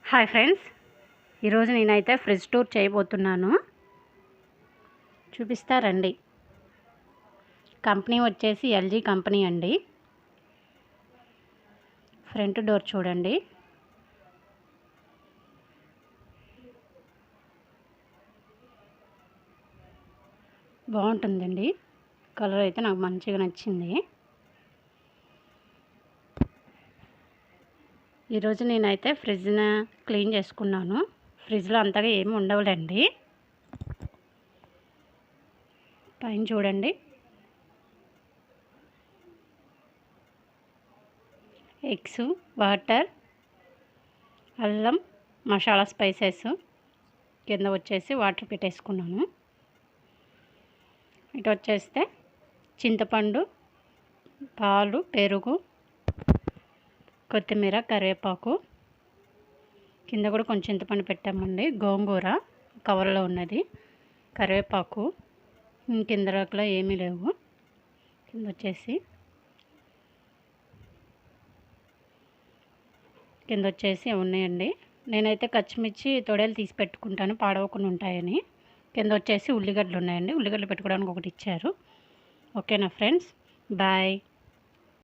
Hi friends, ఈరోజు నేనైతే fridge tour చేయబోతున్నాను. చూపిస్తారండి. కంపెనీ వచ్చేసి ఎల్జీ కంపెనీ అండి. ఫ్రంట్ డోర్ చూడండి. బాగుంటుందండి. కలర్ అయితే నాకు మంచిగా నచ్చింది. ఈరోజు నేనైతే ఫ్రిడ్జ్ని క్లీన్ చేసుకున్నాను. ఫ్రిడ్జ్లో అంతగా ఏమి ఉండవులేండి. పైన చూడండి, ఎగ్స్, వాటర్, అల్లం, మసాలా స్పైసెస్, కింద వచ్చేసి వాటర్ పెట్టేసుకున్నాను. ఇటు వచ్చేస్తే చింతపండు, పాలు, పెరుగు, కొత్తిమీర, కరివేపాకు, కింద కూడా కొంచెం చింతపండు పెట్టామండి. గోంగూర కవర్లో ఉన్నది, కరివేపాకు, కింద రకలో ఏమీ లేవు. కింద వచ్చేసి ఉన్నాయండి. నేనైతే పచ్చిమిర్చి తొడలు తీసి పెట్టుకుంటాను, పాడవకుండా ఉంటాయని. కింద వచ్చేసి ఉల్లిగడ్డలు ఉన్నాయండి. ఉల్లిగడ్డలు పెట్టుకోవడానికి ఒకటి ఇచ్చారు. ఓకేనా ఫ్రెండ్స్, బాయ్.